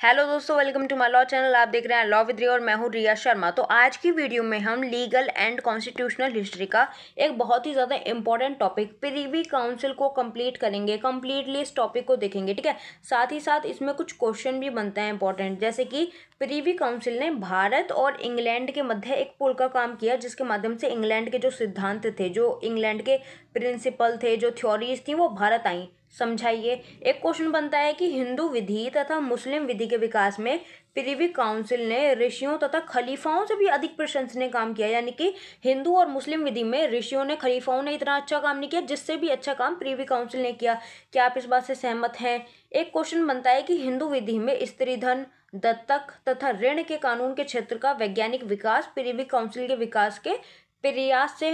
Hello दोस्तों, welcome to my law channel. आप देख रहे हैं लॉ विद रिया और मैं हूं रिया शर्मा। तो आज की वीडियो में हम लीगल एंड कॉन्स्टिट्यूशनल हिस्ट्री का एक बहुत ही ज़्यादा इंपॉर्टेंट टॉपिक प्रीवी काउंसिल को कंप्लीट करेंगे। कंप्लीटली इस टॉपिक को देखेंगे, ठीक है। साथ ही साथ इसमें कुछ क्वेश्चन भी बनते हैं इंपॉर्टेंट, जैसे कि प्रीवी काउंसिल ने भारत और इंग्लैंड के मध्य एक पुल का काम किया, जिसके माध्यम से इंग्लैंड के जो सिद्धांत थे, जो इंग्लैंड के प्रिंसिपल थे, जो थ्योरीज थी, वो भारत आई। समझाइए। एक क्वेश्चन बनता है कि हिंदू विधि तथा मुस्लिम विधि के विकास में प्रीवी काउंसिल ने ऋषियों तथा खलीफाओं से भी अधिक प्रशंसनीय काम किया, यानी कि हिंदू और मुस्लिम विधि में ऋषियों ने, खलीफाओं ने इतना अच्छा काम नहीं किया, जिससे भी अच्छा काम प्रीवी काउंसिल ने किया। क्या आप इस बात से सहमत हैं? एक क्वेश्चन बनता है कि हिंदू विधि में स्त्री धन, दत्तक तथा ऋण के कानून के क्षेत्र का वैज्ञानिक विकास प्रीवी काउंसिल के विकास के प्रयास से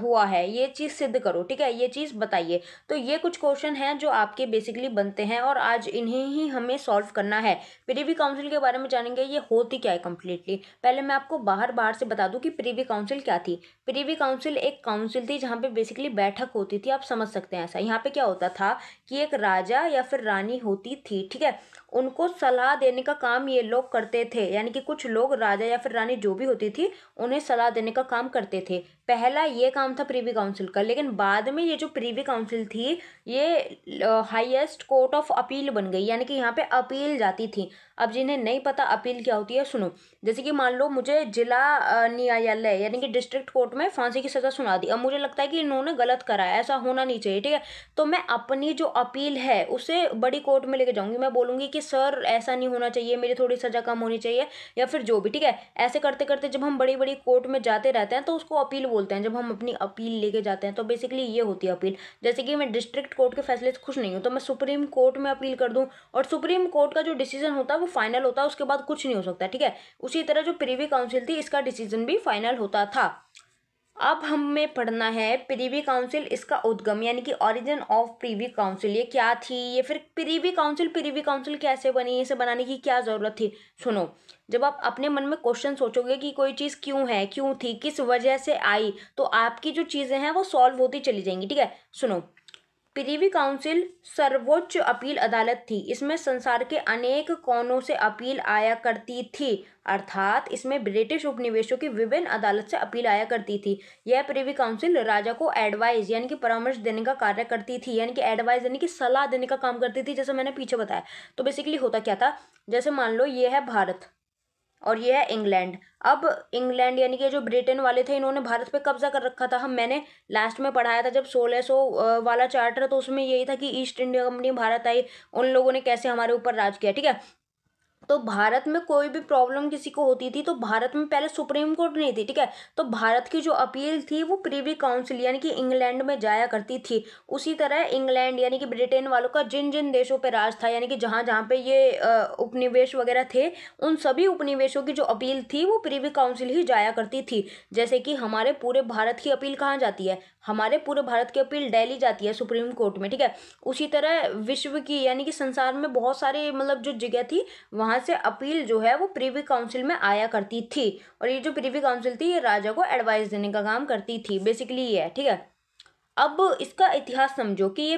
हुआ है, ये चीज़ सिद्ध करो, ठीक है, ये चीज़ बताइए। तो ये कुछ क्वेश्चन हैं जो आपके बेसिकली बनते हैं और आज इन्हें ही हमें सॉल्व करना है। प्रीवी काउंसिल के बारे में जानेंगे, ये होती क्या है कंप्लीटली। पहले मैं आपको बाहर से बता दूं कि प्रीवी काउंसिल क्या थी। प्रीवी काउंसिल एक काउंसिल थी जहाँ पे बेसिकली बैठक होती थी। आप समझ सकते हैं ऐसा। यहाँ पे क्या होता था कि एक राजा या फिर रानी होती थी, ठीक है। उनको सलाह देने का काम ये लोग करते थे, यानी कि कुछ लोग, राजा या फिर रानी जो भी होती थी, उन्हें सलाह देने का काम करते थे। पहला ये काम था प्रीवी काउंसिल का, लेकिन बाद में ये जो प्रीवी काउंसिल थी, ये हाईएस्ट कोर्ट ऑफ अपील बन गई, यानी कि यहाँ पे अपील जाती थी। अब जिन्हें नहीं पता अपील क्या होती है, सुनो। जैसे कि मान लो मुझे जिला न्यायालय यानी कि डिस्ट्रिक्ट कोर्ट में फांसी की सजा सुना दी। अब मुझे लगता है कि इन्होंने गलत करा है, ऐसा होना नहीं चाहिए, ठीक है। तो मैं अपनी जो अपील है उसे बड़ी कोर्ट में लेके जाऊंगी। मैं बोलूंगी कि सर ऐसा नहीं होना चाहिए, मेरी थोड़ी सजा कम होनी चाहिए, या फिर जो भी, ठीक है। ऐसे करते करते जब हम बड़ी बड़ी कोर्ट में जाते रहते हैं तो उसको अपील बोलते हैं, जब हम अपनी अपील लेके जाते हैं। तो बेसिकली ये होती है अपील। जैसे कि मैं डिस्ट्रिक्ट कोर्ट के फैसले से खुश नहीं हूँ तो मैं सुप्रीम कोर्ट में अपील कर दूं, और सुप्रीम कोर्ट का जो डिसीजन होता है वो फाइनल होता है, उसके बाद कुछ नहीं हो सकता, ठीक है। उसी तरह जो प्रीवी काउंसिल थी, इसका डिसीजन भी फाइनल होता था। अब हमें पढ़ना है प्रीवी काउंसिल, इसका उद्गम यानी कि ओरिजिन ऑफ प्रीवी काउंसिल, ये क्या थी, ये फिर प्रीवी काउंसिल कैसे बनी, इसे बनाने की क्या जरूरत थी। सुनो, जब आप अपने मन में क्वेश्चन सोचोगे कि कोई चीज़ क्यों है, क्यों थी, किस वजह से आई, तो आपकी जो चीज़ें हैं वो सॉल्व होती चली जाएंगी, ठीक है। सुनो, प्रीवी काउंसिल सर्वोच्च अपील अदालत थी। इसमें संसार के अनेक कोनों से अपील आया करती थी, अर्थात इसमें ब्रिटिश उपनिवेशों की विभिन्न अदालत से अपील आया करती थी। यह प्रीवी काउंसिल राजा को एडवाइस यानी कि परामर्श देने का कार्य करती थी, यानी कि एडवाइस यानी कि सलाह देने का काम करती थी, जैसे मैंने पीछे बताया। तो बेसिकली होता क्या था, जैसे मान लो ये है भारत और ये है इंग्लैंड। अब इंग्लैंड यानी कि जो ब्रिटेन वाले थे, इन्होंने भारत पे कब्जा कर रखा था। मैंने लास्ट में पढ़ाया था जब 1600 वाला चार्टर, तो उसमें यही था कि ईस्ट इंडिया कंपनी भारत आई, उन लोगों ने कैसे हमारे ऊपर राज किया, ठीक है। तो भारत में कोई भी प्रॉब्लम किसी को होती थी तो भारत में पहले सुप्रीम कोर्ट नहीं थी, ठीक है। तो भारत की जो अपील थी वो प्रीवी काउंसिल यानी कि इंग्लैंड में जाया करती थी। उसी तरह इंग्लैंड यानी कि ब्रिटेन वालों का जिन जिन देशों पे राज था, यानी कि जहाँ जहाँ पे ये उपनिवेश वगैरह थे, उन सभी उपनिवेशों की जो अपील थी वो प्रीवी काउंसिल ही जाया करती थी। जैसे कि हमारे पूरे भारत की अपील कहाँ जाती है, हमारे पूरे भारत की अपील दिल्ली जाती है सुप्रीम कोर्ट में, ठीक है। उसी तरह विश्व की यानी कि संसार में बहुत सारे मतलब जो जगह थी, वहां से अपील जो है वो प्रीवी काउंसिल में आया करती थी। और ये जो प्रीवी काउंसिल थी, ये राजा को एडवाइस देने का काम करती थी, बेसिकली ये है, ठीक है। अब इसका इतिहास समझो कि ये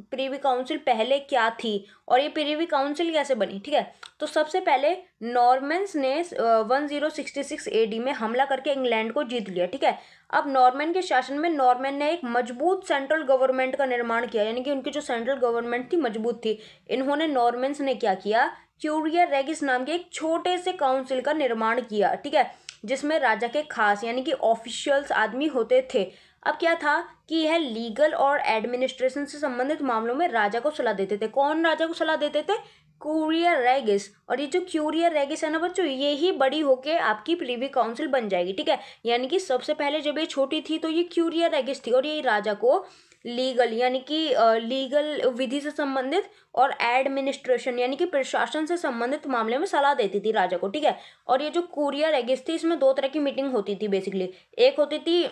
प्रीवी काउंसिल पहले क्या थी और ये प्रीवी काउंसिल कैसे बनी, ठीक है। तो सबसे पहले नॉर्मन्स ने 1066 एडी में हमला करके इंग्लैंड को जीत लिया, ठीक है। अब नॉर्मन के शासन में नॉर्मन ने एक मजबूत सेंट्रल गवर्नमेंट का निर्माण किया, यानी कि उनकी जो सेंट्रल गवर्नमेंट थी मजबूत थी। इन्होंने नॉर्मन्स ने क्या किया, क्यूरिया रेगिस नाम के एक छोटे से काउंसिल का निर्माण किया, ठीक है, जिसमें राजा के खास यानी कि ऑफिशियल्स आदमी होते थे। अब क्या था कि यह लीगल और एडमिनिस्ट्रेशन से संबंधित मामलों में राजा को सलाह देते थे। कौन राजा को सलाह देते थे? क्यूरिया रेगिस। और ये जो क्यूरिया रेगिस है ना बच्चों, ये ही बड़ी होके आपकी प्रीवी काउंसिल बन जाएगी, ठीक है। यानी कि सबसे पहले जब ये छोटी थी तो ये क्यूरिया रेगिस थी, और ये राजा को लीगल यानी कि लीगल विधि से संबंधित और एडमिनिस्ट्रेशन यानी कि प्रशासन से संबंधित मामले में सलाह देती थी राजा को, ठीक है। और ये जो क्यूरिया रेगिस थी, इसमें दो तरह की मीटिंग होती थी बेसिकली। एक होती थी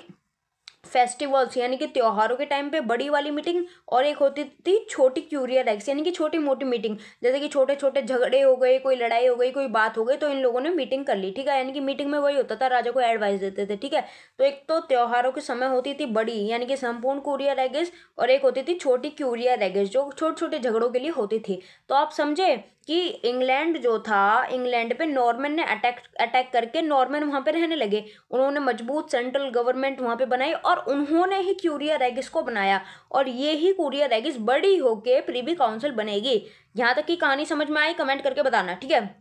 फेस्टिवल्स यानी कि त्योहारों के टाइम पे बड़ी वाली मीटिंग, और एक होती थी छोटी क्यूरियर एक्स यानी कि छोटी मोटी मीटिंग, जैसे कि छोटे छोटे झगड़े हो गए, कोई लड़ाई हो गई, कोई बात हो गई, तो इन लोगों ने मीटिंग कर ली, ठीक है। यानी कि मीटिंग में वही होता था, राजा को एडवाइस देते थे, ठीक है। तो एक तो त्योहारों के समय होती थी बड़ी यानी कि संपूर्ण क्यूरियर एगेस, और एक होती थी छोटी क्यूरियर एगेस जो छोटे छोटे झगड़ों के लिए होती थी। तो आप समझे कि इंग्लैंड जो था, इंग्लैंड पे नॉर्मन ने अटैक करके नॉर्मन वहाँ पे रहने लगे। उन्होंने मजबूत सेंट्रल गवर्नमेंट वहाँ पे बनाई और उन्होंने ही क्यूरिया रेगिस को बनाया, और ये ही क्यूरिया रेगिस बड़ी होके प्रीवी काउंसिल बनेगी। यहाँ तक की कहानी समझ में आई? कमेंट करके बताना, ठीक है।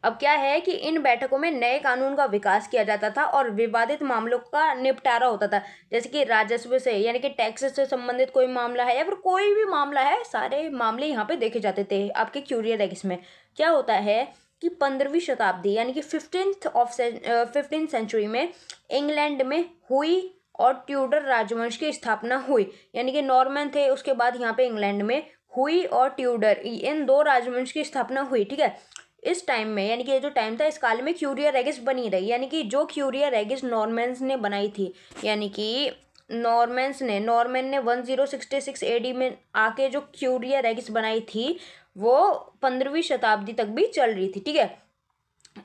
अब क्या है कि इन बैठकों में नए कानून का विकास किया जाता था और विवादित मामलों का निपटारा होता था, जैसे कि राजस्व से यानी कि टैक्सेस से संबंधित कोई मामला है या फिर कोई भी मामला है, सारे मामले यहाँ पे देखे जाते थे आपके क्यूरिया रेगिस में। क्या होता है कि 15वीं शताब्दी यानी कि 15th सेंचुरी में इंग्लैंड में हुई और ट्यूडर राजवंश की स्थापना हुई, यानी कि नॉर्मन थे, उसके बाद यहाँ पे इंग्लैंड में हुई और ट्यूडर, इन दो राजवंश की स्थापना हुई, ठीक है। इस टाइम में यानी कि ये जो टाइम था, इस काल में क्यूरिया रेगिस बनी रही, यानी कि जो क्यूरिया रेगिस नॉर्मन्स ने बनाई थी, यानी कि नॉर्मन ने 1066 एडी में आके जो क्यूरिया रेगिस बनाई थी वो 15वीं शताब्दी तक भी चल रही थी, ठीक है।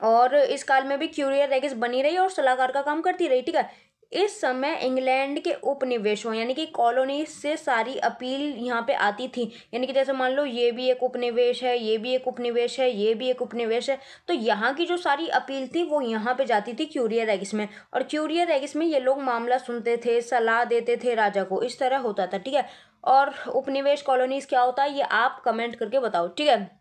और इस काल में भी क्यूरिया रेगिस बनी रही और सलाहकार का काम करती रही, ठीक है। इस समय इंग्लैंड के उपनिवेशों यानी कि कॉलोनी से सारी अपील यहाँ पे आती थी, यानी कि जैसे मान लो ये भी एक उपनिवेश है, ये भी एक उपनिवेश है, ये भी एक उपनिवेश है, तो यहाँ की जो सारी अपील थी वो यहाँ पे जाती थी क्यूरिया रेगिस में, और क्यूरिया रेगिस में ये लोग मामला सुनते थे, सलाह देते थे राजा को, इस तरह होता था, ठीक है। और उपनिवेश कॉलोनीज क्या होता है ये आप कमेंट करके बताओ, ठीक है।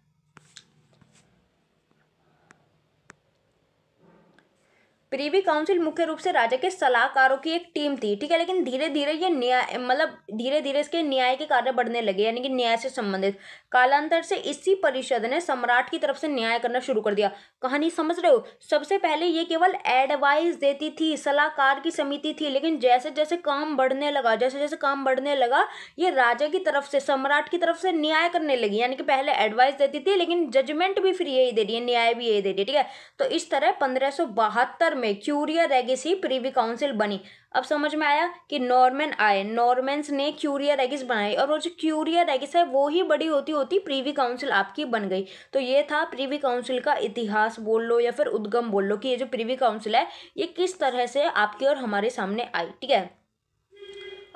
प्रीवी काउंसिल मुख्य रूप से राजा के सलाहकारों की एक टीम थी, ठीक है, लेकिन धीरे धीरे ये न्याय मतलब धीरे धीरे इसके न्याय के कार्य बढ़ने लगे, यानी कि न्याय से संबंधित। कालांतर से इसी परिषद ने सम्राट की तरफ से न्याय करना शुरू कर दिया। कहानी समझ रहे हो? सबसे पहले ये केवल एडवाइस देती थी, सलाहकार की समिति थी, लेकिन जैसे जैसे काम बढ़ने लगा, जैसे जैसे काम बढ़ने लगा, ये राजा की तरफ से, सम्राट की तरफ से न्याय करने लगी, यानी कि पहले एडवाइस देती थी लेकिन जजमेंट भी फिर यही दे रही है, न्याय भी यही दे रही है, ठीक है। तो इस तरह 1572 में क्यूरिया रेगिस ही प्रीवी काउंसिल बनी। अब समझ में आया कि नॉर्मन आए, नॉर्मन्स ने क्यूरिया रेगिस बनाई, और वो जो क्यूरिया रेगिस है वो ही बड़ी होती होती प्रीवी काउंसिल आपकी बन गई। तो ये था प्रीवी काउंसिल का इतिहास बोल लो या फिर उद्गम बोल लो, कि ये जो प्रीवी काउंसिल है ये किस तरह से आपके और हमारे सामने आई, ठीक है।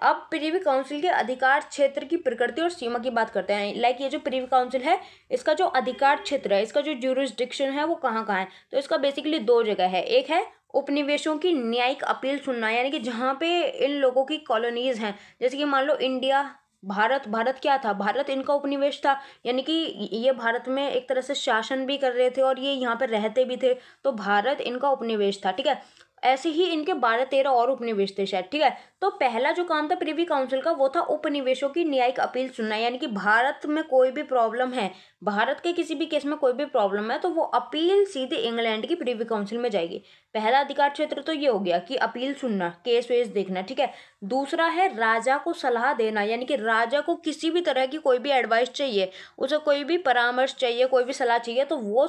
अब प्रीवी काउंसिल के अधिकार क्षेत्र की प्रकृति और सीमा की बात करते हैं। लाइक ये जो प्रीवी काउंसिल है इसका जो अधिकार क्षेत्र है, इसका जो ज्यूरिसडिक्शन है वो कहाँ कहाँ है, तो इसका बेसिकली दो जगह है। एक है उपनिवेशों की न्यायिक अपील सुनना, यानी कि जहाँ पे इन लोगों की कॉलोनीज हैं, जैसे कि मान लो इंडिया, भारत क्या था, भारत इनका उपनिवेश था, यानी कि ये भारत में एक तरह से शासन भी कर रहे थे और ये यहाँ पे रहते भी थे, तो भारत इनका उपनिवेश था, ठीक है। ऐसे ही इनके 12-13 और उपनिवेश थे शायद, ठीक है। तो पहला जो काम था प्रीवी काउंसिल का वो था उपनिवेशों की न्यायिक अपील सुनना, यानी कि भारत में कोई भी प्रॉब्लम है, भारत के किसी भी केस में कोई भी प्रॉब्लम है तो वो अपील सीधे इंग्लैंड की प्रीवी काउंसिल में जाएगी। पहला अधिकार क्षेत्र तो ये हो गया कि अपील सुनना, केस वेस देखना, ठीक है। दूसरा है राजा को सलाह देना, यानी कि राजा को किसी भी तरह की कोई भी एडवाइस चाहिए, उसे कोई भी परामर्श चाहिए, कोई भी सलाह चाहिए, तो वो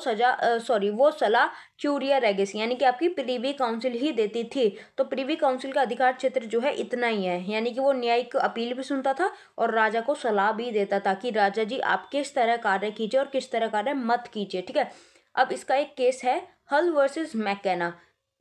वो सलाह क्यूरिया रेगिस यानी कि आपकी प्रीवी काउंसिल ही देती थी। तो प्रीवी काउंसिल का अधिकार क्षेत्र जो है इतना ही है, यानी कि वो न्यायिक अपील भी सुनता था और राजा को सलाह भी देता था कि राजा जी आप किस तरह कार्य कीजिए और किस तरह कार्य मत कीजिए, ठीक है। अब इसका एक केस है हल वर्सेस मैकेना।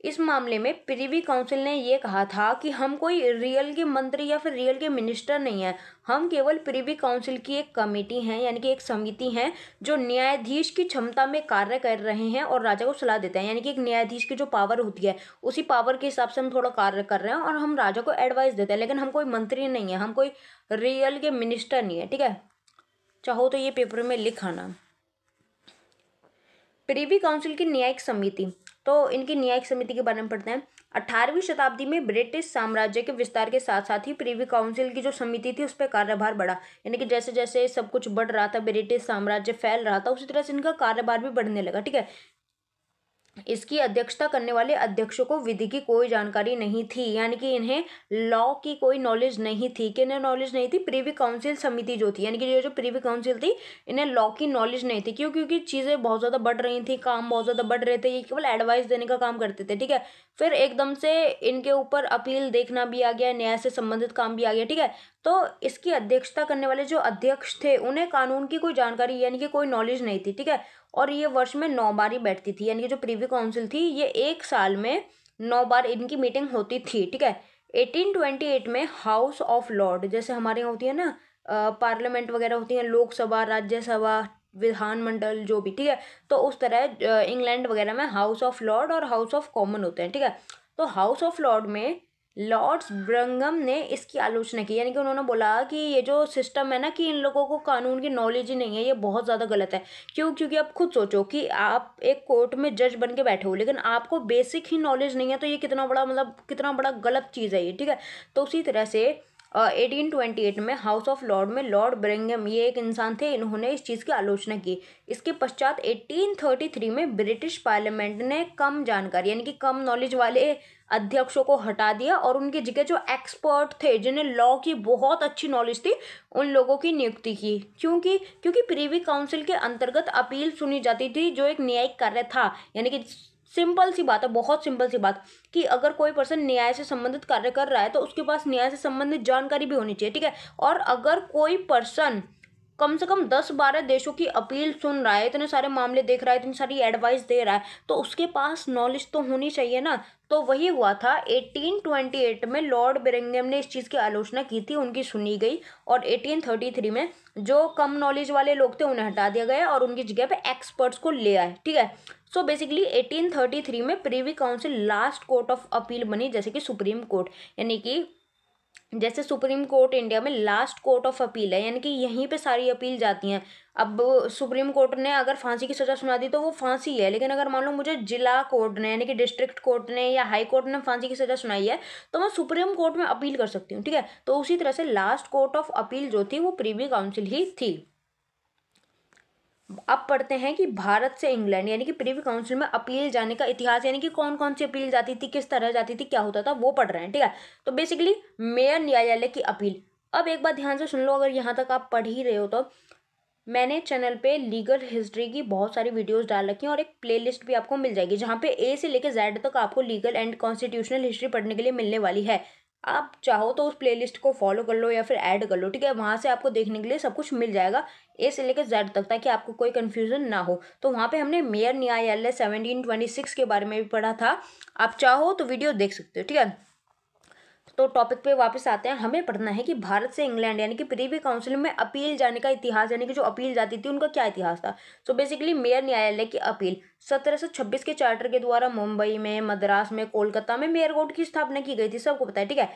इस मामले में प्रीवी काउंसिल ने ये कहा था कि हम कोई रियल के मंत्री या फिर रियल के मिनिस्टर नहीं है, हम केवल प्रीवी काउंसिल की एक कमेटी हैं, यानी कि एक समिति है जो न्यायाधीश की क्षमता में कार्य कर रहे हैं और राजा को सलाह देते हैं, यानी कि एक न्यायाधीश की जो पावर होती है उसी पावर के हिसाब से हम थोड़ा कार्य कर रहे हैं और हम राजा को एडवाइस देते हैं, लेकिन हम कोई मंत्री नहीं है, हम कोई रियल के मिनिस्टर नहीं है, ठीक है। चाहो तो ये पेपर में लिख आना। प्रीवी काउंसिल की न्यायिक समिति, तो इनकी न्यायिक समिति के बारे में पढ़ते हैं। 18वीं शताब्दी में ब्रिटिश साम्राज्य के विस्तार के साथ साथ ही प्रीवी काउंसिल की जो समिति थी उस पर कार्यभार बढ़ा, यानी कि जैसे जैसे सब कुछ बढ़ रहा था, ब्रिटिश साम्राज्य फैल रहा था, उसी तरह से इनका कार्यभार भी बढ़ने लगा, ठीक है। इसकी अध्यक्षता करने वाले अध्यक्षों को विधि की कोई जानकारी नहीं थी, यानी कि इन्हें लॉ की कोई नॉलेज नहीं थी, कि इन्हें नॉलेज नहीं थी। प्रीवी काउंसिल समिति जो थी, यानी कि ये जो प्रीवी काउंसिल थी इन्हें लॉ की नॉलेज नहीं थी, क्यों? क्योंकि चीज़ें बहुत ज़्यादा बढ़ रही थी, काम बहुत ज़्यादा बढ़ रहे थे, ये केवल एडवाइस देने का काम करते थे, ठीक है। फिर एकदम से इनके ऊपर अपील देखना भी आ गया, न्याय से संबंधित काम भी आ गया, ठीक है। तो इसकी अध्यक्षता करने वाले जो अध्यक्ष थे उन्हें कानून की कोई जानकारी यानी कि कोई नॉलेज नहीं थी, ठीक है। और ये वर्ष में 9 बार ही बैठती थी, यानी कि जो प्रीवी काउंसिल थी ये एक साल में 9 बार इनकी मीटिंग होती थी, ठीक है। 1828 में हाउस ऑफ लॉर्ड, जैसे हमारे यहाँ होती है ना पार्लियामेंट वगैरह होती है, लोकसभा, राज्यसभा, विधानमंडल जो भी, ठीक है। तो उस तरह इंग्लैंड वगैरह में हाउस ऑफ लॉर्ड और हाउस ऑफ कॉमन होते हैं, ठीक है। तो हाउस ऑफ लॉर्ड में लॉर्ड्स ब्रंगम ने इसकी आलोचना की, यानी कि उन्होंने बोला कि ये जो सिस्टम है ना, कि इन लोगों को कानून की नॉलेज ही नहीं है, ये बहुत ज़्यादा गलत है। क्यों? क्योंकि आप खुद सोचो कि आप एक कोर्ट में जज बन के बैठे हो, लेकिन आपको बेसिक ही नॉलेज नहीं है, तो ये कितना बड़ा, मतलब कितना बड़ा गलत चीज़ है ये, ठीक है। तो उसी तरह से 1828 में हाउस ऑफ लॉर्ड में लॉर्ड ब्रिंघम, ये एक इंसान थे, इन्होंने इस चीज़ की आलोचना की। इसके पश्चात 1833 में ब्रिटिश पार्लियामेंट ने कम जानकारी यानी कि कम नॉलेज वाले अध्यक्षों को हटा दिया और उनकी जगह जो एक्सपर्ट थे, जिन्हें लॉ की बहुत अच्छी नॉलेज थी, उन लोगों की नियुक्ति की। क्योंकि प्रीवी काउंसिल के अंतर्गत अपील सुनी जाती थी, जो एक न्यायिक कार्य था। यानी कि सिंपल सी बात है, बहुत सिंपल सी बात, कि अगर कोई पर्सन न्याय से संबंधित कार्य कर रहा है तो उसके पास न्याय से संबंधित जानकारी भी होनी चाहिए, ठीक है। और अगर कोई पर्सन कम से कम 10-12 देशों की अपील सुन रहा है, इतने सारे मामले देख रहा है, इतनी सारी एडवाइस दे रहा है, तो उसके पास नॉलेज तो होनी चाहिए ना। तो वही हुआ था 1828 में, लॉर्ड बिरिंघम ने इस चीज़ की आलोचना की थी, उनकी सुनी गई, और 1833 में जो कम नॉलेज वाले लोग थे उन्हें हटा दिया गया और उनकी जगह पे एक्सपर्ट्स को ले आए, ठीक है। सो बेसिकली 1833 में Privi council last court of appeal बनी, जैसे कि सुप्रीम कोर्ट, यानी कि जैसे सुप्रीम कोर्ट इंडिया में लास्ट कोर्ट ऑफ अपील है, यानी कि यहीं पे सारी अपील जाती हैं। अब सुप्रीम कोर्ट ने अगर फांसी की सज़ा सुना दी तो वो फांसी है, लेकिन अगर मान लो मुझे जिला कोर्ट ने यानी कि डिस्ट्रिक्ट कोर्ट ने या हाई कोर्ट ने फांसी की सज़ा सुनाई है, तो मैं सुप्रीम कोर्ट में अपील कर सकती हूँ, ठीक है। तो उसी तरह से लास्ट कोर्ट ऑफ अपील जो थी वो प्रीवी काउंसिल ही थी। अब पढ़ते हैं कि भारत से इंग्लैंड यानी कि प्रीवी काउंसिल में अपील जाने का इतिहास, यानी कि कौन कौन सी अपील जाती थी, किस तरह जाती थी, क्या होता था, वो पढ़ रहे हैं, ठीक है। तो बेसिकली मेयर न्यायालय की अपील। अब एक बात ध्यान से सुन लो, अगर यहाँ तक आप पढ़ ही रहे हो तो मैंने चैनल पे लीगल हिस्ट्री की बहुत सारी वीडियोस डाल रखी हैं और एक प्लेलिस्ट भी आपको मिल जाएगी, जहाँ पे ए से लेकर जेड तक आपको लीगल एंड कॉन्स्टिट्यूशनल हिस्ट्री पढ़ने के लिए मिलने वाली है। आप चाहो तो उस प्लेलिस्ट को फॉलो कर लो या फिर ऐड कर लो, ठीक है। वहाँ से आपको देखने के लिए सब कुछ मिल जाएगा, ए से लेकर जेड तक, ताकि आपको कोई कन्फ्यूजन ना हो। तो वहाँ पे हमने मेयर न्यायालय 1726 के बारे में भी पढ़ा था, आप चाहो तो वीडियो देख सकते हो, ठीक है। तो टॉपिक पे वापस आते हैं। हमें पढ़ना है कि भारत से इंग्लैंड यानी कि प्रीवी काउंसिल में अपील जाने का इतिहास, यानी कि जो अपील जाती थी उनका क्या इतिहास था। सो बेसिकली मेयर न्यायालय की अपील 1726 के चार्टर के द्वारा मुंबई में, मद्रास में, कोलकाता में मेयर कोर्ट की स्थापना की गई थी, सबको पता है, ठीक है।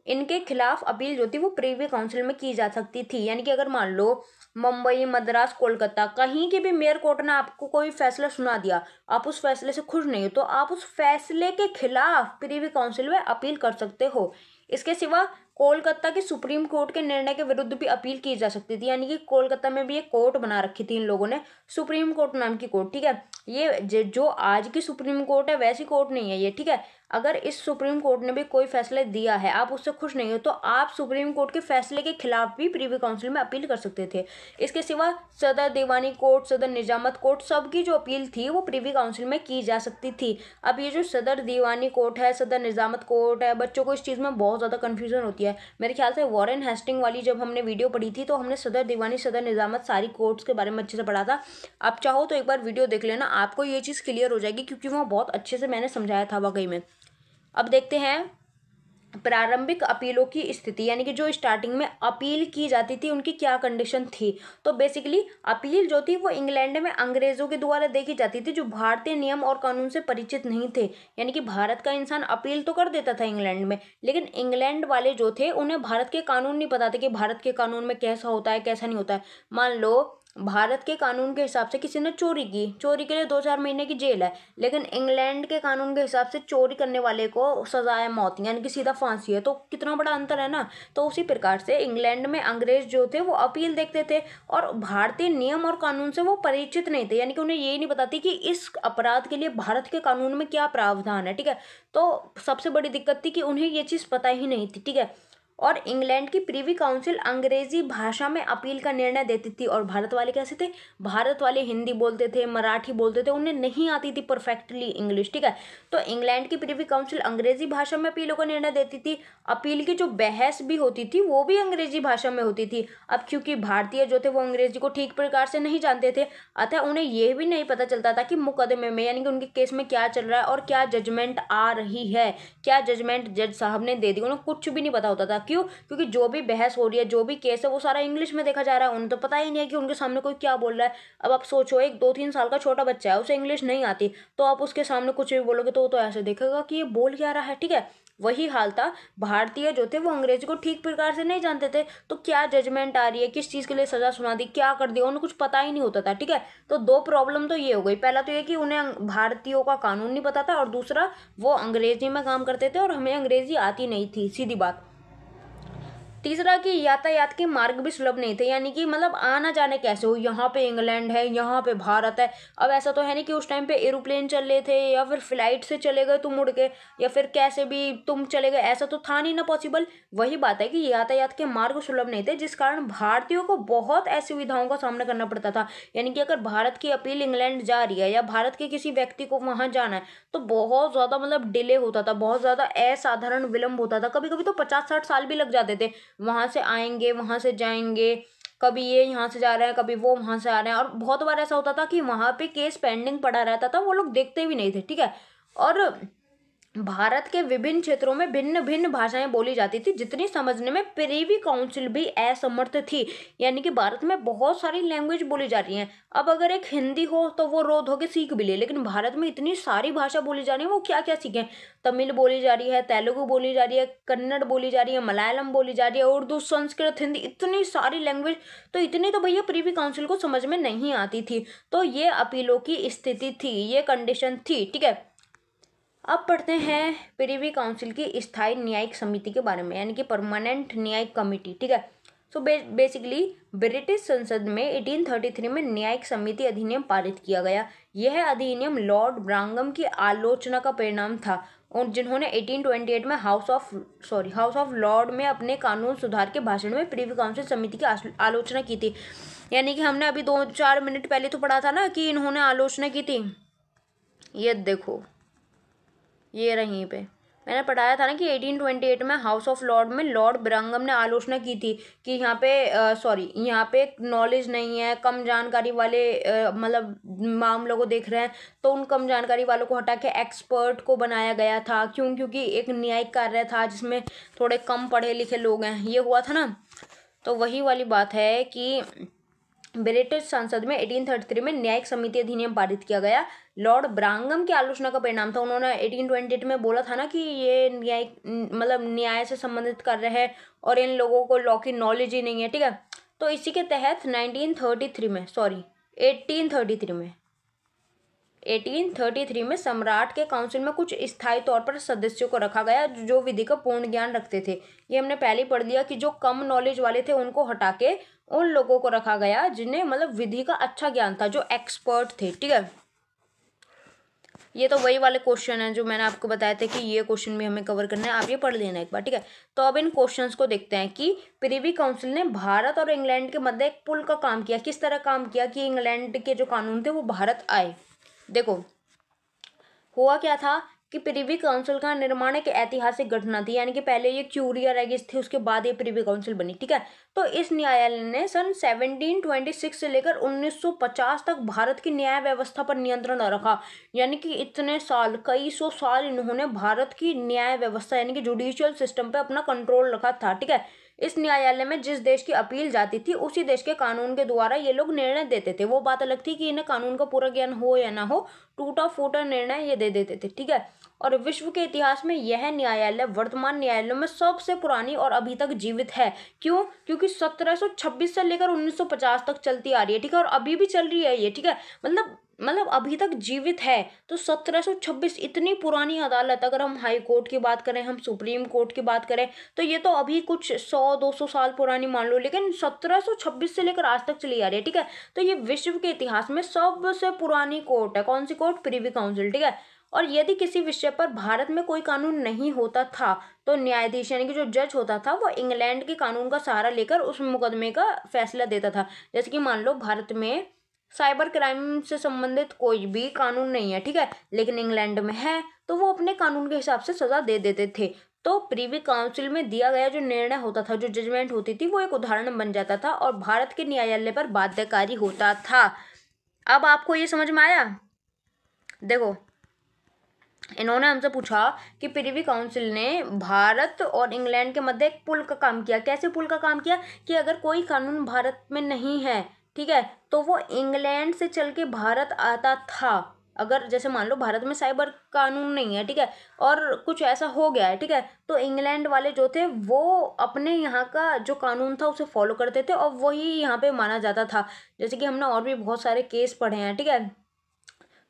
इनके खिलाफ अपील जो थी वो प्रीवी काउंसिल में की जा सकती थी, यानी कि अगर मान लो मुंबई, मद्रास, कोलकाता कहीं के भी मेयर कोर्ट ने आपको कोई फैसला सुना दिया, आप उस फैसले से खुश नहीं हो, तो आप उस फैसले के खिलाफ प्रीवी काउंसिल में अपील कर सकते हो। इसके सिवा कोलकाता के सुप्रीम कोर्ट के निर्णय के विरुद्ध भी अपील की जा सकती थी, यानी कि कोलकाता में भी एक कोर्ट बना रखी थी इन लोगों ने, सुप्रीम कोर्ट नाम की कोर्ट, ठीक है। ये जो आज की सुप्रीम कोर्ट है वैसी कोर्ट नहीं है ये, ठीक है। अगर इस सुप्रीम कोर्ट ने भी कोई फैसला दिया है, आप उससे खुश नहीं हो, तो आप सुप्रीम कोर्ट के फैसले के खिलाफ भी प्रीवी काउंसिल में अपील कर सकते थे। इसके सिवा सदर दीवानी कोर्ट, सदर निजामत कोर्ट, सबकी जो अपील थी वो प्रीवी काउंसिल में की जा सकती थी। अब ये जो सदर दीवानी कोर्ट है, सदर निजामत कोर्ट है, बच्चों को इस चीज़ में बहुत ज़्यादा कन्फ्यूजन होती है। मेरे ख्याल से वॉरेन हेस्टिंग वाली जब हमने वीडियो पढ़ी थी तो हमने सदर दीवानी, सदर निजामत, सारी कोर्ट्स के बारे में अच्छे से पढ़ा था। आप चाहो तो एक बार वीडियो देख लेना, आपको ये चीज़ क्लियर हो जाएगी, क्योंकि वहाँ बहुत अच्छे से मैंने समझाया था वाकई में। अब देखते हैं प्रारंभिक अपीलों की स्थिति, यानी कि जो स्टार्टिंग में अपील की जाती थी उनकी क्या कंडीशन थी। तो बेसिकली अपील जो थी वो इंग्लैंड में अंग्रेजों के द्वारा देखी जाती थी, जो भारतीय नियम और कानून से परिचित नहीं थे। यानी कि भारत का इंसान अपील तो कर देता था इंग्लैंड में, लेकिन इंग्लैंड वाले जो थे उन्हें भारत के कानून नहीं पता थे कि भारत के कानून में कैसा होता है, कैसा नहीं होता है। मान लो भारत के कानून के हिसाब से किसी ने चोरी की, चोरी के लिए 2-4 महीने की जेल है, लेकिन इंग्लैंड के कानून के हिसाब से चोरी करने वाले को सजा है मौत, यानी कि सीधा फांसी है। तो कितना बड़ा अंतर है ना। तो उसी प्रकार से इंग्लैंड में अंग्रेज जो थे वो अपील देखते थे और भारतीय नियम और कानून से वो परिचित नहीं थे, यानी कि उन्हें यही नहीं पता थी कि इस अपराध के लिए भारत के कानून में क्या प्रावधान है, ठीक है। तो सबसे बड़ी दिक्कत थी कि उन्हें ये चीज़ पता ही नहीं थी, ठीक है। और इंग्लैंड की प्रीवी काउंसिल अंग्रेजी भाषा में अपील का निर्णय देती थी, और भारत वाले कैसे थे, भारत वाले हिंदी बोलते थे, मराठी बोलते थे, उन्हें नहीं आती थी परफेक्टली इंग्लिश, ठीक है। तो इंग्लैंड की प्रीवी काउंसिल अंग्रेजी भाषा में अपीलों का निर्णय देती थी। अपील की जो बहस भी होती थी वो भी अंग्रेजी भाषा में होती थी। अब क्योंकि भारतीय जो थे वो अंग्रेजी को ठीक प्रकार से नहीं जानते थे, अतः उन्हें यह भी नहीं पता चलता था कि मुकदमे में यानी कि उनके केस में क्या चल रहा है और क्या जजमेंट आ रही है, क्या जजमेंट जज साहब ने दे दी, उन्हें कुछ भी नहीं पता होता था। क्यों? क्योंकि जो भी बहस हो रही है, जो भी केस है, वो सारा इंग्लिश में देखा जा रहा है। उन्हें तो पता ही नहीं है कि उनके सामने कोई क्या बोल रहा है। अब आप सोचो, एक 2-3 साल का छोटा बच्चा है, उसे इंग्लिश नहीं आती, तो आप उसके सामने कुछ भी बोलोगे तो वो तो ऐसे देखेगा कि ये बोल क्या रहा है। ठीक है, वही हाल था। भारतीय जो थे वो अंग्रेजी को ठीक प्रकार से नहीं जानते थे, तो क्या जजमेंट आ रही है, किस चीज़ के लिए सजा सुना दी, क्या कर दिया, उन्हें कुछ पता ही नहीं होता था। ठीक है, तो दो प्रॉब्लम तो ये हो गई। पहला तो ये कि उन्हें भारतीयों का कानून नहीं पता था, और दूसरा वो अंग्रेजी में काम करते थे और हमें अंग्रेजी आती नहीं थी, सीधी बात। तीसरा कि यातायात के मार्ग भी सुलभ नहीं थे, यानी कि मतलब आना जाने कैसे हो, यहाँ पे इंग्लैंड है, यहाँ पे भारत है। अब ऐसा तो है नहीं कि उस टाइम पे एरोप्लेन चल रहे थे या फिर फ्लाइट से चले गए तुम उड़ के, या फिर कैसे भी तुम चले गए, ऐसा तो था नहीं ना पॉसिबल। वही बात है कि यातायात के मार्ग सुलभ नहीं थे, जिस कारण भारतीयों को बहुत असुविधाओं का सामना करना पड़ता था। यानी कि अगर भारत की अपील इंग्लैंड जा रही है या भारत के किसी व्यक्ति को वहां जाना है, तो बहुत ज़्यादा मतलब डिले होता था, बहुत ज़्यादा असाधारण विलंब होता था। कभी कभी तो 50-60 साल भी लग जाते थे। वहां से आएंगे, वहां से जाएंगे, कभी ये यहाँ से जा रहे हैं, कभी वो वहां से आ रहे हैं, और बहुत बार ऐसा होता था कि वहां पे केस पेंडिंग पड़ा रहता था, वो लोग देखते भी नहीं थे। ठीक है, और भारत के विभिन्न क्षेत्रों में भिन्न भिन्न भाषाएं बोली जाती थी, जितनी समझने में प्रिवी काउंसिल भी असमर्थ थी। यानी कि भारत में बहुत सारी लैंग्वेज बोली जा रही हैं। अब अगर एक हिंदी हो तो वो रोज होके सीख भी ले, लेकिन भारत में इतनी सारी भाषा बोली जा रही है, वो क्या क्या सीखें। तमिल बोली जा रही है, तेलुगु बोली जा रही है, कन्नड़ बोली जा रही है, मलयालम बोली जा रही है, उर्दू, संस्कृत, हिंदी, इतनी सारी लैंग्वेज। तो इतनी तो भैया प्रिवी काउंसिल को समझ में नहीं आती थी। तो ये अपीलों की स्थिति थी, ये कंडीशन थी। ठीक है, अब पढ़ते हैं प्रिवी काउंसिल की स्थायी न्यायिक समिति के बारे में, यानी कि परमानेंट न्यायिक कमेटी। ठीक है, सो बेसिकली ब्रिटिश संसद में 1833 में न्यायिक समिति अधिनियम पारित किया गया। यह अधिनियम लॉर्ड ब्रांगम की आलोचना का परिणाम था, और जिन्होंने 1828 में हाउस ऑफ लॉर्ड में अपने कानून सुधार के भाषण में प्रिवी काउंसिल समिति की आलोचना की थी। यानी कि हमने अभी 2-4 मिनट पहले तो पढ़ा था ना कि इन्होंने आलोचना की थी। ये देखो, ये रहीं पे मैंने पढ़ाया था ना कि 1828 में हाउस ऑफ लॉर्ड में लॉर्ड ब्रंगम ने आलोचना की थी कि यहाँ पे यहाँ पे नॉलेज नहीं है, कम जानकारी वाले मतलब मामलों को देख रहे हैं, तो उन कम जानकारी वालों को हटा के एक्सपर्ट को बनाया गया था। क्यों? क्योंकि एक न्यायिक कार्य था जिसमें थोड़े कम पढ़े लिखे लोग हैं, ये हुआ था ना। तो वही वाली बात है कि ब्रिटिश संसद में 1833 में न्यायिक समिति अधिनियम पारित किया गया। लॉर्ड ब्रांगम की आलोचना का परिणाम था। उन्होंने 1828 में बोला था ना कि ये न्यायिक मतलब न्याय से संबंधित कार्य है और इन लोगों को लॉ की नॉलेज ही नहीं है। ठीक है, तो इसी के तहत 1833 में सम्राट के काउंसिल में कुछ स्थायी तौर पर सदस्यों को रखा गया जो विधि का पूर्ण ज्ञान रखते थे। ये हमने पहले ही पढ़ लिया कि जो कम नॉलेज वाले थे उनको हटा के उन लोगों को रखा गया जिन्हें मतलब विधि का अच्छा ज्ञान था, जो एक्सपर्ट थे। ठीक है, ये तो वही वाले क्वेश्चन है जो मैंने आपको बताया था कि ये क्वेश्चन भी हमें कवर करना है, आप ये पढ़ लेना एक बार। ठीक है, तो अब इन क्वेश्चंस को देखते हैं कि प्रिवी काउंसिल ने भारत और इंग्लैंड के मध्य एक पुल का काम किया। किस तरह काम किया कि इंग्लैंड के जो कानून थे वो भारत आए। देखो, हुआ क्या था कि प्रिवी काउंसिल का निर्माण एक ऐतिहासिक घटना थी। यानी कि पहले ये क्यूरिया रेगिस थी, उसके बाद ये प्रिवी काउंसिल बनी। ठीक है, तो इस न्यायालय ने सन 1726 से लेकर 1950 तक भारत की न्याय व्यवस्था पर नियंत्रण रखा। यानी कि इतने साल, कई सौ साल इन्होंने भारत की न्याय व्यवस्था यानी कि जुडिशियल सिस्टम पे अपना कंट्रोल रखा था। ठीक है, इस न्यायालय में जिस देश की अपील जाती थी उसी देश के कानून के द्वारा ये लोग निर्णय देते थे। वो बात अलग थी कि इन्हें कानून का पूरा ज्ञान हो या ना हो, टूटा फूटा निर्णय ये दे देते थे। ठीक है, और विश्व के इतिहास में यह न्यायालय वर्तमान न्यायालयों में सबसे पुरानी और अभी तक जीवित है। क्यों? क्योंकि 1726 से लेकर 1950 तक चलती आ रही है। ठीक है, और अभी भी चल रही है ये। ठीक है, मतलब अभी तक जीवित है। तो 1726 इतनी पुरानी अदालत, अगर हम हाई कोर्ट की बात करें, हम सुप्रीम कोर्ट की बात करें, तो ये तो अभी कुछ 100-200 साल पुरानी मान लो, लेकिन 1726 से लेकर आज तक चली आ रही है। ठीक है, तो ये विश्व के इतिहास में सबसे पुरानी कोर्ट है। कौन सी कोर्ट? Privy council. ठीक है, और यदि किसी विषय पर भारत में कोई कानून नहीं होता था तो न्यायाधीश यानी कि जो जज होता था वो इंग्लैंड के कानून का सहारा लेकर उस मुकदमे का फैसला देता था। जैसे कि मान लो भारत में साइबर क्राइम से संबंधित कोई भी कानून नहीं है, ठीक है, लेकिन इंग्लैंड में है, तो वो अपने कानून के हिसाब से सजा दे देते थे। तो प्रिवी काउंसिल में दिया गया जो निर्णय होता था, जो जजमेंट होती थी, वो एक उदाहरण बन जाता था और भारत के न्यायालय पर बाध्यकारी होता था। अब आपको ये समझ में आया? देखो, इन्होंने हमसे पूछा कि प्रिवी काउंसिल ने भारत और इंग्लैंड के मध्य एक पुल का काम किया। कैसे पुल का काम किया कि अगर कोई कानून भारत में नहीं है, ठीक है, तो वो इंग्लैंड से चल के भारत आता था। अगर जैसे मान लो भारत में साइबर कानून नहीं है, ठीक है, और कुछ ऐसा हो गया है, ठीक है, तो इंग्लैंड वाले जो थे वो अपने यहाँ का जो कानून था उसे फॉलो करते थे और वही यहाँ पे माना जाता था। जैसे कि हमने और भी बहुत सारे केस पढ़े हैं, ठीक है।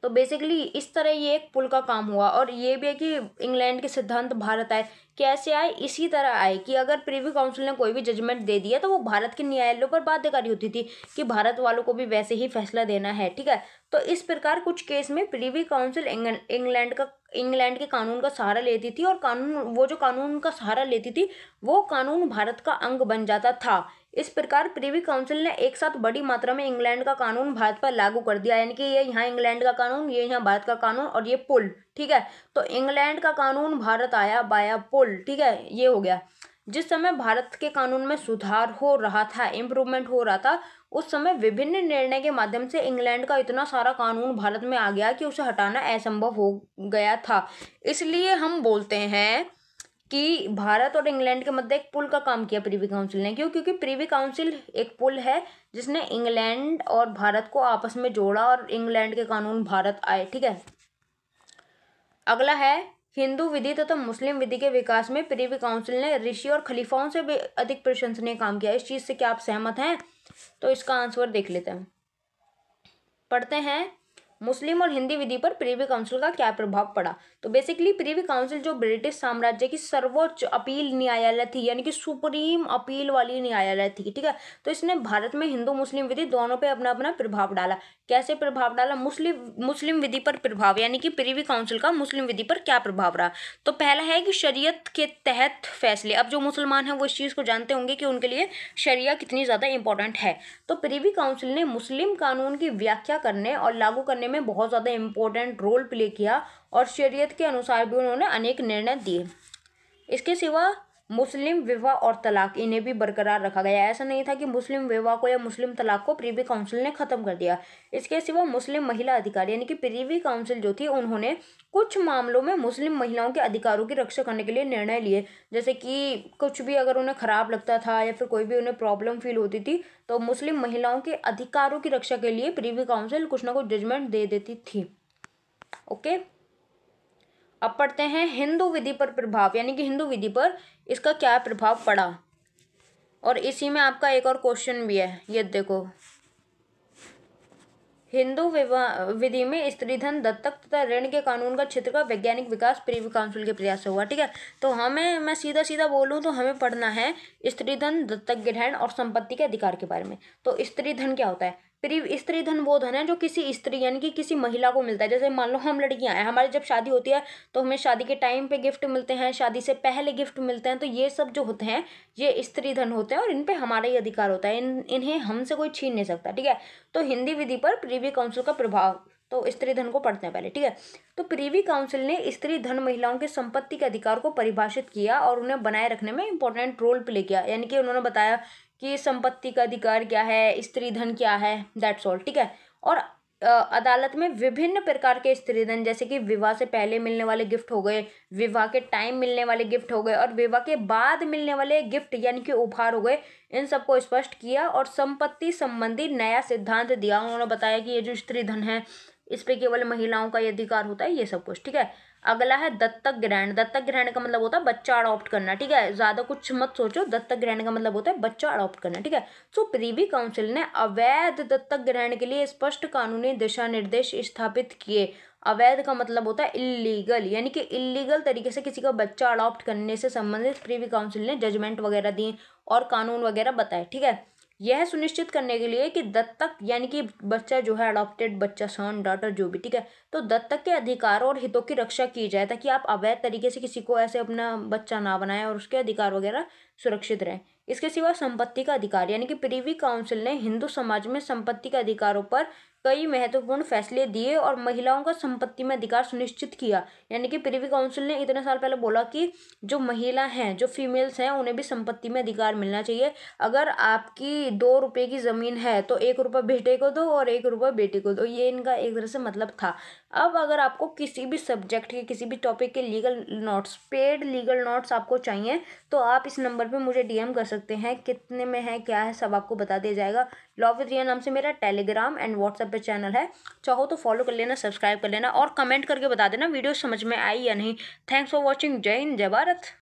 तो बेसिकली इस तरह ये एक पुल का काम हुआ। और ये भी है कि इंग्लैंड के सिद्धांत भारत आए। कैसे आए? इसी तरह आए कि अगर प्रिवी काउंसिल ने कोई भी जजमेंट दे दिया तो वो भारत के न्यायालयों पर बाध्यकारी होती थी कि भारत वालों को भी वैसे ही फैसला देना है, ठीक है। तो इस प्रकार कुछ केस में प्रिवी काउंसिल इंग्लैंड के कानून का सहारा लेती थी और वो जो कानून का सहारा लेती थी वो कानून भारत का अंग बन जाता था। इस प्रकार प्रिवी काउंसिल ने एक साथ बड़ी मात्रा में इंग्लैंड का कानून भारत पर लागू कर दिया, यानी कि ये यहाँ इंग्लैंड का कानून, ये यहाँ भारत का कानून और ये पुल, ठीक है। तो इंग्लैंड का कानून भारत आया बाया पुल, ठीक है, ये हो गया। जिस समय भारत के कानून में सुधार हो रहा था, इम्प्रूवमेंट हो रहा था, उस समय विभिन्न निर्णय के माध्यम से इंग्लैंड का इतना सारा कानून भारत में आ गया कि उसे हटाना असंभव हो गया था। इसलिए हम बोलते हैं कि भारत और इंग्लैंड के मध्य एक पुल का काम किया प्रिवी काउंसिल ने। क्यों? क्योंकि प्रिवी काउंसिल एक पुल है जिसने इंग्लैंड और भारत को आपस में जोड़ा और इंग्लैंड के कानून भारत आए, ठीक है। अगला है हिंदू विधि तथा मुस्लिम विधि के विकास में प्रिवी काउंसिल ने ऋषि और खलीफाओं से भी अधिक प्रशंसनीय काम किया। इस चीज से क्या आप सहमत हैं? तो इसका आंसर देख लेते हैं, पढ़ते हैं। मुस्लिम और हिंदी विधि पर प्रिवी काउंसिल का क्या प्रभाव पड़ा? तो बेसिकली प्रिवी काउंसिल जो ब्रिटिश साम्राज्य की सर्वोच्च अपील न्यायालय थी, यानी कि सुप्रीम अपील वाली न्यायालय थी, ठीक है। तो इसने भारत में हिंदू मुस्लिम विधि दोनों पे अपना अपना प्रभाव डाला। कैसे प्रभाव डाला? मुस्लिम विधि पर प्रभाव, यानी कि प्रिवी काउंसिल का मुस्लिम विधि पर क्या प्रभाव रहा? तो पहला है कि शरीयत के तहत फैसले। अब जो मुसलमान हैं वो इस चीज़ को जानते होंगे कि उनके लिए शरिया कितनी ज़्यादा इंपॉर्टेंट है। तो प्रिवी काउंसिल ने मुस्लिम कानून की व्याख्या करने और लागू करने में बहुत ज़्यादा इंपॉर्टेंट रोल प्ले किया और शरीयत के अनुसार भी उन्होंने अनेक निर्णय दिए। इसके सिवा मुस्लिम विवाह और तलाक, इन्हें भी बरकरार रखा गया। ऐसा नहीं था कि मुस्लिम विवाह को या मुस्लिम तलाक को प्रिवी काउंसिल ने खत्म कर दिया। इसके सिवा मुस्लिम महिला अधिकार, यानी कि प्रिवी काउंसिल जो थी उन्होंने कुछ मामलों में मुस्लिम महिलाओं के अधिकारों की रक्षा करने के लिए निर्णय लिए। जैसे कि कुछ भी अगर उन्हें खराब लगता था या फिर कोई भी उन्हें प्रॉब्लम फील होती थी तो मुस्लिम महिलाओं के अधिकारों की रक्षा के लिए प्रिवी काउंसिल कुछ ना कुछ जजमेंट दे देती थी। ओके, अब पढ़ते हैं हिंदू विधि पर प्रभाव, यानी कि हिंदू विधि पर इसका क्या प्रभाव पड़ा। और इसी में आपका एक और क्वेश्चन भी है, ये देखो। हिंदू विवाह विधि में स्त्रीधन, दत्तक तथा ऋण के कानून का क्षेत्र का वैज्ञानिक विकास प्रिवी काउंसिल के प्रयास से हुआ, ठीक है। तो मैं सीधा सीधा बोलूँ तो हमें पढ़ना है स्त्रीधन, दत्तक ग्रहण और संपत्ति के अधिकार के बारे में। तो स्त्रीधन क्या होता है? स्त्री धन वो धन है जो किसी स्त्री यानी कि किसी महिला को मिलता है। जैसे मान लो हम लड़कियां हैं, हमारी जब शादी होती है तो हमें शादी के टाइम पे गिफ्ट मिलते हैं, शादी से पहले गिफ्ट मिलते हैं। तो ये सब जो होते हैं ये स्त्री धन होते हैं और इन पे हमारा ही अधिकार होता है, इन्हें हमसे कोई छीन नहीं सकता, ठीक है। तो हिंदी विधि पर प्रिवी काउंसिल का प्रभाव, तो स्त्री धन को पढ़ते हैं पहले, ठीक है। तो प्रिवी काउंसिल ने स्त्री धन महिलाओं के संपत्ति के अधिकार को परिभाषित किया और उन्हें बनाए रखने में इंपॉर्टेंट रोल प्ले किया। यानी कि उन्होंने बताया कि संपत्ति का अधिकार क्या है, स्त्री धन क्या है, दैट्स ऑल, ठीक है। और अदालत में विभिन्न प्रकार के स्त्री धन, जैसे कि विवाह से पहले मिलने वाले गिफ्ट हो गए, विवाह के टाइम मिलने वाले गिफ्ट हो गए और विवाह के बाद मिलने वाले गिफ्ट यानी कि उपहार हो गए, इन सबको स्पष्ट किया और संपत्ति संबंधी नया सिद्धांत दिया। उन्होंने बताया कि ये जो स्त्री धन है इस पे केवल महिलाओं का ये अधिकार होता है, ये सब कुछ, ठीक है। अगला है दत्तक ग्रहण। दत्तक ग्रहण का मतलब होता है बच्चा अडॉप्ट करना, ठीक है। ज्यादा कुछ मत सोचो, दत्तक ग्रहण का मतलब होता है बच्चा अडॉप्ट करना, ठीक है। सो प्रिवी काउंसिल ने अवैध दत्तक ग्रहण के लिए स्पष्ट कानूनी दिशा निर्देश स्थापित किए। अवैध का मतलब होता है इलीगल, यानी कि इलीगल तरीके से किसी का बच्चा अडॉप्ट करने से संबंधित प्रिवी काउंसिल ने जजमेंट वगैरह दिए और कानून वगैरह बताए, ठीक है। यह सुनिश्चित करने के लिए कि दत्तक यानी कि बच्चा जो है अडॉप्टेड बच्चा, सन डॉटर जो भी, ठीक है, तो दत्तक के अधिकारों और हितों की रक्षा की जाए ताकि आप अवैध तरीके से किसी को ऐसे अपना बच्चा ना बनाएं और उसके अधिकार वगैरह सुरक्षित रहें। इसके सिवा संपत्ति का अधिकार, यानी कि प्रिवी काउंसिल ने हिंदू समाज में संपत्ति के अधिकारों पर कई महत्वपूर्ण फैसले दिए और महिलाओं का संपत्ति में अधिकार सुनिश्चित किया। यानी कि प्रिवी काउंसिल ने इतने साल पहले बोला कि जो महिला हैं, जो फीमेल्स हैं, उन्हें भी संपत्ति में अधिकार मिलना चाहिए। अगर आपकी 2 रुपए की ज़मीन है तो 1 रुपया बेटे को दो और 1 रुपया बेटी को दो, ये इनका एक तरह से मतलब था। अब अगर आपको किसी भी सब्जेक्ट के, किसी भी टॉपिक के legal notes, paid legal notes आपको चाहिए तो आप इस नंबर पे मुझे डीएम कर सकते हैं। कितने में है, क्या है, सब आपको बता दिया जाएगा। लॉ विद रिया नाम से मेरा टेलीग्राम एंड व्हाट्सएप पे चैनल है, चाहो तो फॉलो कर लेना, सब्सक्राइब कर लेना और कमेंट करके बता देना वीडियो समझ में आई या नहीं। Thanks for watching. जय हिंद, जय भारत।